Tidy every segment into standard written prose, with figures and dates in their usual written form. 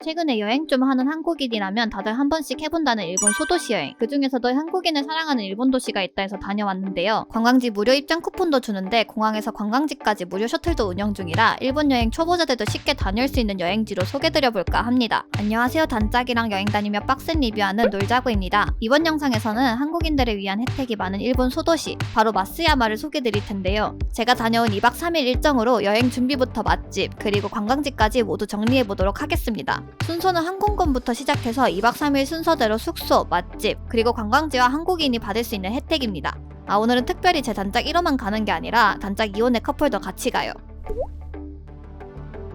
최근에 여행 좀 하는 한국인이라면 다들 한 번씩 해본다는 일본 소도시 여행. 그 중에서도 한국인을 사랑하는 일본 도시가 있다 해서 다녀왔는데요. 관광지 무료 입장 쿠폰도 주는데 공항에서 관광지까지 무료 셔틀도 운영 중이라 일본 여행 초보자들도 쉽게 다닐 수 있는 여행지로 소개드려볼까 합니다. 안녕하세요. 단짝이랑 여행 다니며 빡센 리뷰하는 놀자구입니다. 이번 영상에서는 한국인들을 위한 혜택이 많은 일본 소도시, 바로 마쓰야마를 소개드릴 텐데요. 제가 다녀온 2박 3일 일정으로 여행 준비부터 맛집, 그리고 관광지까지 모두 정리해보도록 하겠습니다. 순서는 항공권부터 시작해서 2박 3일 순서대로 숙소, 맛집, 그리고 관광지와 한국인이 받을 수 있는 혜택입니다. 오늘은 특별히 제 단짝 1호만 가는 게 아니라 단짝 2호네 커플도 같이 가요.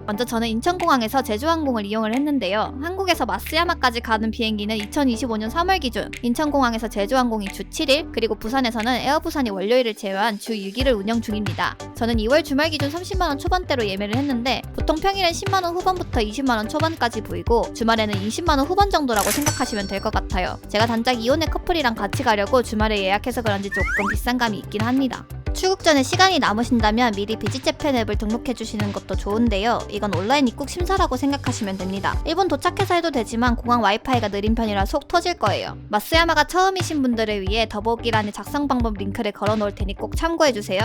먼저 저는 인천공항에서 제주항공을 이용을 했는데요. 한국에서 마쓰야마까지 가는 비행기는 2025년 3월 기준, 인천공항에서 제주항공이 주 7일, 그리고 부산에서는 에어부산이 월요일을 제외한 주 6일을 운영 중입니다. 저는 2월 주말 기준 30만원 초반대로 예매를 했는데 보통 평일엔 10만원 후반부터 20만원 초반까지 보이고 주말에는 20만원 후반 정도라고 생각하시면 될 것 같아요. 제가 단짝 2호네 커플이랑 같이 가려고 주말에 예약해서 그런지 조금 비싼 감이 있긴 합니다. 출국 전에 시간이 남으신다면 미리 비지재팬 앱을 등록해주시는 것도 좋은데요. 이건 온라인 입국 심사라고 생각하시면 됩니다. 일본 도착해서 해도 되지만 공항 와이파이가 느린 편이라 속 터질 거예요. 마쓰야마가 처음이신 분들을 위해 더보기란에 작성 방법 링크를 걸어놓을 테니 꼭 참고해주세요.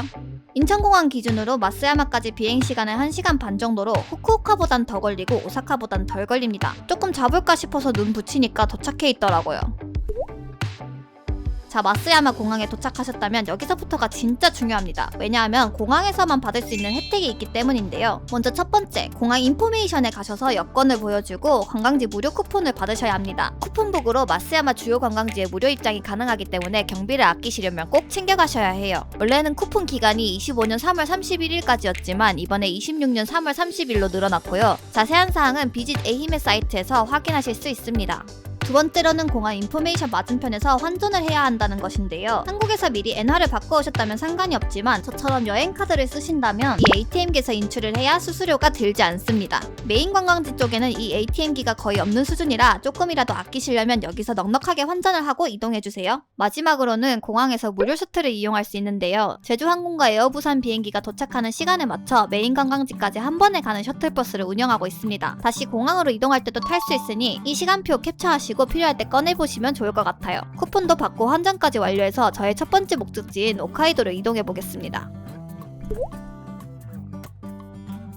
인천공항 기준으로 마쓰야마까지 비행시간은 1시간 반 정도로 후쿠오카보단 더 걸리고 오사카보단 덜 걸립니다. 조금 잡을까 싶어서 눈 붙이니까 도착해 있더라고요. 자, 마쓰야마 공항에 도착하셨다면 여기서부터가 진짜 중요합니다. 왜냐하면 공항에서만 받을 수 있는 혜택이 있기 때문인데요. 먼저 첫 번째, 공항 인포메이션에 가셔서 여권을 보여주고 관광지 무료 쿠폰을 받으셔야 합니다. 쿠폰북으로 마쓰야마 주요 관광지에 무료 입장이 가능하기 때문에 경비를 아끼시려면 꼭 챙겨가셔야 해요. 원래는 쿠폰 기간이 25년 3월 31일까지였지만 이번에 26년 3월 30일로 늘어났고요. 자세한 사항은 비짓 에히메 사이트에서 확인하실 수 있습니다. 두 번째로는 공항 인포메이션 맞은편에서 환전을 해야 한다는 것인데요. 한국에서 미리 엔화를 바꿔오셨다면 상관이 없지만 저처럼 여행카드를 쓰신다면 이 ATM기에서 인출을 해야 수수료가 들지 않습니다. 메인 관광지 쪽에는 이 ATM기가 거의 없는 수준이라 조금이라도 아끼시려면 여기서 넉넉하게 환전을 하고 이동해주세요. 마지막으로는 공항에서 무료 셔틀을 이용할 수 있는데요. 제주항공과 에어부산 비행기가 도착하는 시간에 맞춰 메인 관광지까지 한 번에 가는 셔틀버스를 운영하고 있습니다. 다시 공항으로 이동할 때도 탈 수 있으니 이 시간표 캡처하시고 필요할 때 꺼내보시면 좋을 것 같아요. 쿠폰도 받고 환전까지 완료해서 저의 첫 번째 목적지인 홋카이도로 이동해보겠습니다.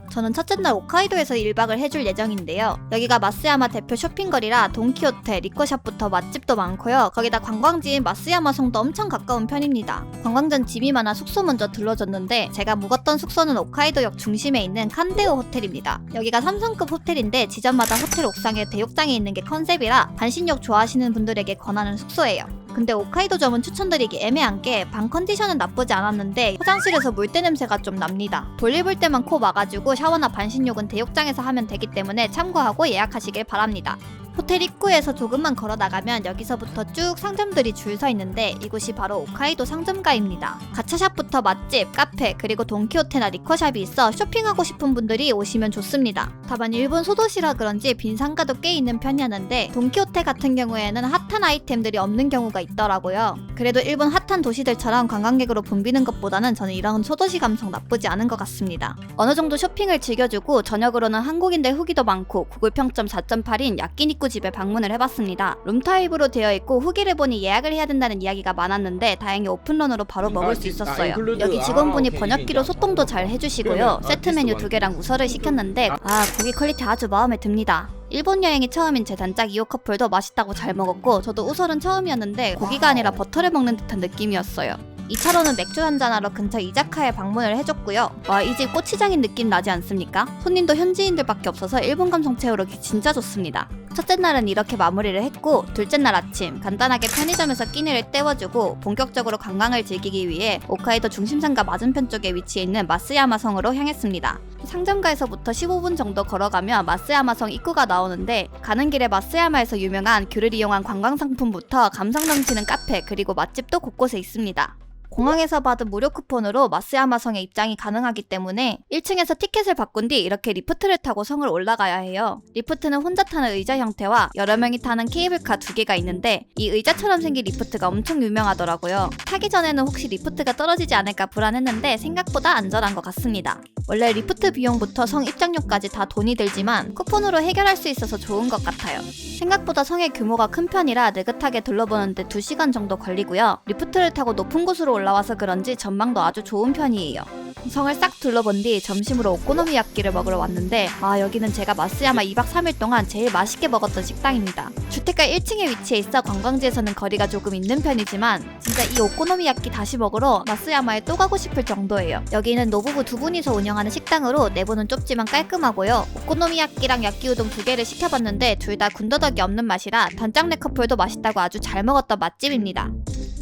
저는 첫째 날 홋카이도에서 1박을 해줄 예정인데요. 여기가 마쓰야마 대표 쇼핑거리라 돈키호테, 리코샵부터 맛집도 많고요. 거기다 관광지인 마쓰야마 성도 엄청 가까운 편입니다. 관광전 짐이 많아 숙소 먼저 들러줬는데 제가 묵었던 숙소는 홋카이도역 중심에 있는 칸데오 호텔입니다. 여기가 3성급 호텔인데 지점마다 호텔 옥상에 대욕장이 있는 게 컨셉이라 반신욕 좋아하시는 분들에게 권하는 숙소예요. 근데 홋카이도점은 추천드리기 애매한 게 방 컨디션은 나쁘지 않았는데 화장실에서 물때 냄새가 좀 납니다. 볼일 볼 때만 코 막아주고 샤워나 반신욕은 대욕장에서 하면 되기 때문에 참고하고 예약하시길 바랍니다. 호텔 입구에서 조금만 걸어 나가면 여기서부터 쭉 상점들이 줄 서 있는데 이곳이 바로 홋카이도 상점가입니다. 가차샵부터 맛집, 카페, 그리고 돈키호테나 리코샵이 있어 쇼핑하고 싶은 분들이 오시면 좋습니다. 다만 일본 소도시라 그런지 빈 상가도 꽤 있는 편이었는데 돈키호테 같은 경우에는 핫한 아이템들이 없는 경우가 있더라고요. 그래도 일본 핫한 도시들처럼 관광객으로 붐비는 것보다는 저는 이런 소도시 감성 나쁘지 않은 것 같습니다. 어느 정도 쇼핑을 즐겨주고 저녁으로는 한국인들 후기도 많고 구글 평점 4.8인 야끼니쿠 집에 방문을 해봤습니다. 룸타입으로 되어 있고 후기를 보니 예약을 해야 된다는 이야기가 많았는데 다행히 오픈런으로 바로 먹을 수 있었어요. 여기 직원분이 번역기로 소통도 잘 해주시고요. 세트 메뉴 2개랑 우설을 시켰는데 고기 퀄리티 아주 마음에 듭니다. 일본 여행이 처음인 제 단짝 2호 커플도 맛있다고 잘 먹었고 저도 우설은 처음이었는데 고기가 아니라 버터를 먹는 듯한 느낌이었어요. 2차로는 맥주 한잔하러 근처 이자카에 방문을 해줬고요. 이 집 고치장인 느낌 나지 않습니까? 손님도 현지인들밖에 없어서 일본 감성 채우러기 진짜 좋습니다. 첫째 날은 이렇게 마무리를 했고 둘째 날 아침 간단하게 편의점에서 끼니를 때워주고 본격적으로 관광을 즐기기 위해 홋카이도 중심상가 맞은편 쪽에 위치해 있는 마쓰야마 성으로 향했습니다. 상점가에서부터 15분 정도 걸어가면 마쓰야마 성 입구가 나오는데 가는 길에 마쓰야마에서 유명한 귤을 이용한 관광상품부터 감성 넘치는 카페 그리고 맛집도 곳곳에 있습니다. 공항에서 받은 무료 쿠폰으로 마쓰야마 성에 입장이 가능하기 때문에 1층에서 티켓을 바꾼 뒤 이렇게 리프트를 타고 성을 올라가야 해요. 리프트는 혼자 타는 의자 형태와 여러 명이 타는 케이블카 2개가 있는데 이 의자처럼 생긴 리프트가 엄청 유명하더라고요. 타기 전에는 혹시 리프트가 떨어지지 않을까 불안했는데 생각보다 안전한 것 같습니다. 원래 리프트 비용부터 성 입장료까지 다 돈이 들지만 쿠폰으로 해결할 수 있어서 좋은 것 같아요. 생각보다 성의 규모가 큰 편이라 느긋하게 둘러보는데 2시간 정도 걸리고요. 리프트를 타고 높은 곳으로 올라와서 그런지 전망도 아주 좋은 편이에요. 성을 싹 둘러본 뒤 점심으로 오코노미야끼를 먹으러 왔는데 여기는 제가 마쓰야마 2박 3일 동안 제일 맛있게 먹었던 식당입니다. 주택가 1층에 위치해 있어 관광지에서는 거리가 조금 있는 편이지만 진짜 이 오코노미야끼 다시 먹으러 마쓰야마에 또 가고 싶을 정도예요. 여기는 노부부 2분이서 운영하는 식당으로 내부는 좁지만 깔끔하고요. 오코노미야끼랑 야끼우동 2개를 시켜봤는데 둘 다 군더더기 없는 맛이라 단짝내 커플도 맛있다고 아주 잘 먹었던 맛집입니다.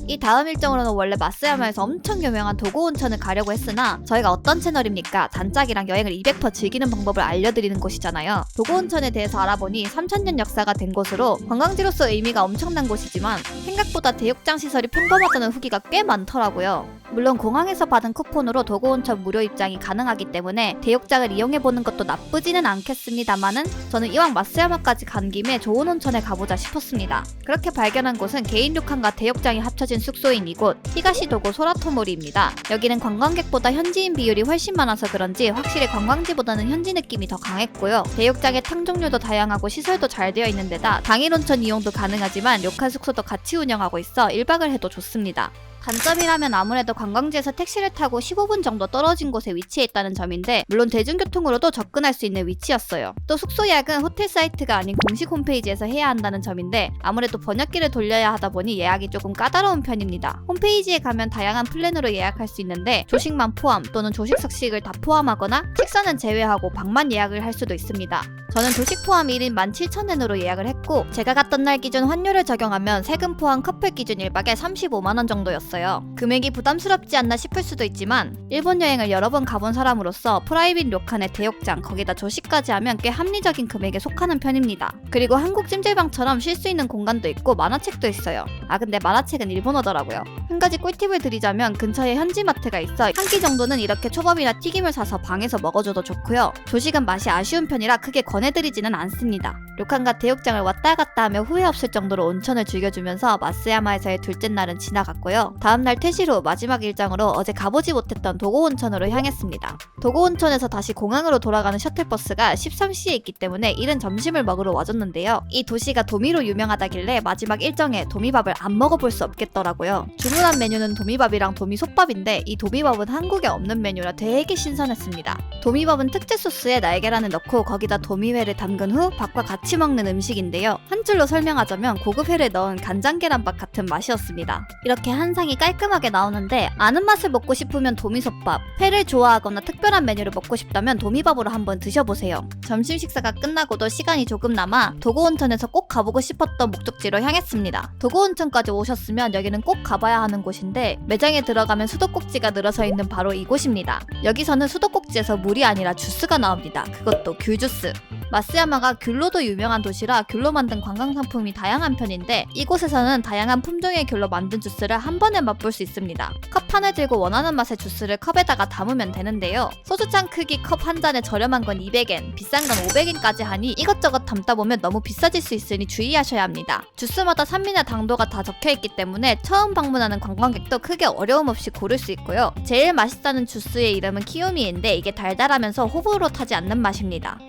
이 다음 일정으로는 원래 마쓰야마에서 엄청 유명한 도고 온천을 가려고 했으나 저희가 어떤 채널입니까? 단짝이랑 여행을 200% 즐기는 방법을 알려드리는 곳이잖아요. 도고 온천에 대해서 알아보니 3000년 역사가 된 곳으로 관광지로서 의미가 엄청난 곳이지만 생각보다 대욕장 시설이 평범하다는 후기가 꽤 많더라고요. 물론 공항에서 받은 쿠폰으로 도고 온천 무료 입장이 가능하기 때문에 대욕장을 이용해보는 것도 나쁘지는 않겠습니다만은 저는 이왕 마쓰야마까지 간 김에 좋은 온천에 가보자 싶었습니다. 그렇게 발견한 곳은 개인 료칸과 대욕장이 합쳐진 숙소인 이곳 히가시도고 소라토모리입니다. 여기는 관광객보다 현지인 비율이 훨씬 많아서 그런지 확실히 관광지보다는 현지 느낌이 더 강했고요. 대욕장의 탕 종류도 다양하고 시설도 잘 되어 있는 데다 당일 온천 이용도 가능하지만 료칸 숙소도 같이 운영하고 있어 1박을 해도 좋습니다. 단점이라면 아무래도 관광지에서 택시를 타고 15분 정도 떨어진 곳에 위치해 있다는 점인데 물론 대중교통으로도 접근할 수 있는 위치였어요. 또 숙소 예약은 호텔 사이트가 아닌 공식 홈페이지에서 해야 한다는 점인데 아무래도 번역기를 돌려야 하다 보니 예약이 조금 까다로운 편입니다. 홈페이지에 가면 다양한 플랜으로 예약할 수 있는데 조식만 포함 또는 조식석식을 다 포함하거나 식사는 제외하고 방만 예약을 할 수도 있습니다. 저는 조식 포함 1인 17,000엔으로 예약을 했고 제가 갔던 날 기준 환율을 적용하면 세금 포함 커플 기준 1박에 35만원 정도였어요. 금액이 부담스럽지 않나 싶을 수도 있지만 일본 여행을 여러 번 가본 사람으로서 프라이빗 료칸의 대욕장 거기다 조식까지 하면 꽤 합리적인 금액에 속하는 편입니다. 그리고 한국 찜질방처럼 쉴 수 있는 공간도 있고 만화책도 있어요. 근데 만화책은 일본어더라고요. 한 가지 꿀팁을 드리자면 근처에 현지마트가 있어 한 끼 정도는 이렇게 초밥이나 튀김을 사서 방에서 먹어줘도 좋고요. 조식은 맛이 아쉬운 편이라 크게 권해드리지는 않습니다. 료칸과 대욕장을 왔다 갔다 하며 후회 없을 정도로 온천을 즐겨주면서 마쓰야마에서의 둘째 날은 지나갔고요. 다음날 퇴실 후 마지막 일정으로 어제 가보지 못했던 도고 온천으로 향했습니다. 도고 온천에서 다시 공항으로 돌아가는 셔틀버스가 13시에 있기 때문에 이른 점심을 먹으러 와줬는데요. 이 도시가 도미로 유명하다길래 마지막 일정에 도미밥을 안 먹어볼 수 없겠더라고요. 주문한 메뉴는 도미밥이랑 도미솥밥인데 이 도미밥은 한국에 없는 메뉴라 되게 신선했습니다. 도미밥은 특제 소스에 날계란을 넣고 거기다 도미회를 담근 후 밥과 같이 먹는 음식인데요. 한 줄로 설명하자면 고급 회를 넣은 간장계란밥 같은 맛이었습니다. 이렇게 한 상이 깔끔하게 나오는데 아는 맛을 먹고 싶으면 도미솥밥, 회를 좋아하거나 특별한 메뉴를 먹고 싶다면 도미밥으로 한번 드셔보세요. 점심 식사가 끝나고도 시간이 조금 남아 도고 온천에서 꼭 가보고 싶었던 목적지로 향했습니다. 도고 온천까지 오셨으면 여기는 꼭 가봐야 하는 곳인데 매장에 들어가면 수도꼭지가 늘어서 있는 바로 이곳입니다. 여기서는 수도꼭지에서 물이 아니라 주스가 나옵니다. 그것도 귤주스. 마쓰야마가 귤로도 유명한 도시라 귤로 만든 관광상품이 다양한 편인데 이곳에서는 다양한 품종의 귤로 만든 주스를 한 번에 맛볼 수 있습니다. 컵 하나 들고 원하는 맛의 주스를 컵에다가 담으면 되는데요. 소주잔 크기 컵 한 잔에 저렴한 건 200엔, 비싼 건 500엔까지 하니 이것저것 담다 보면 너무 비싸질 수 있으니 주의하셔야 합니다. 주스마다 산미나 당도가 다 적혀있기 때문에 처음 방문하는 관광객도 크게 어려움 없이 고를 수 있고요. 제일 맛있다는 주스의 이름은 키요미인데 이게 달달하면서 호불호 타지 않는 맛입니다.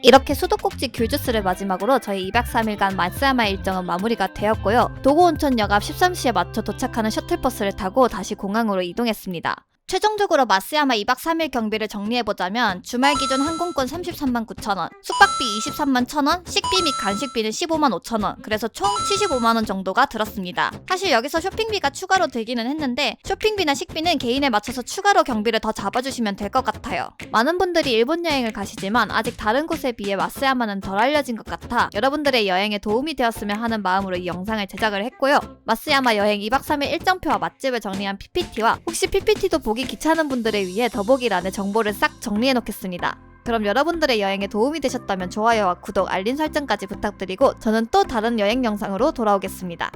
이렇게 수도꼭지 귤주스를 마지막으로 저희 2박 3일간 마쓰야마 일정은 마무리가 되었고요. 도고 온천역 앞 13시에 맞춰 도착하는 셔틀버스를 타고 다시 공항으로 이동했습니다. 최종적으로 마쓰야마 2박 3일 경비를 정리해보자면 주말 기준 항공권 33만 9천원, 숙박비 23만 1천원, 식비 및 간식비는 15만 5천원, 그래서 총 75만원 정도가 들었습니다. 사실 여기서 쇼핑비가 추가로 들기는 했는데 쇼핑비나 식비는 개인에 맞춰서 추가로 경비를 더 잡아주시면 될 것 같아요. 많은 분들이 일본 여행을 가시지만 아직 다른 곳에 비해 마쓰야마는 덜 알려진 것 같아 여러분들의 여행에 도움이 되었으면 하는 마음으로 이 영상을 제작을 했고요. 마쓰야마 여행 2박 3일 일정표와 맛집을 정리한 PPT와 혹시 PPT도 보기 귀찮은 분들을 위해 더보기란에 정보를 싹 정리해 놓겠습니다. 그럼 여러분들의 여행에 도움이 되셨다면 좋아요와 구독, 알림 설정까지 부탁드리고 저는 또 다른 여행 영상으로 돌아오겠습니다.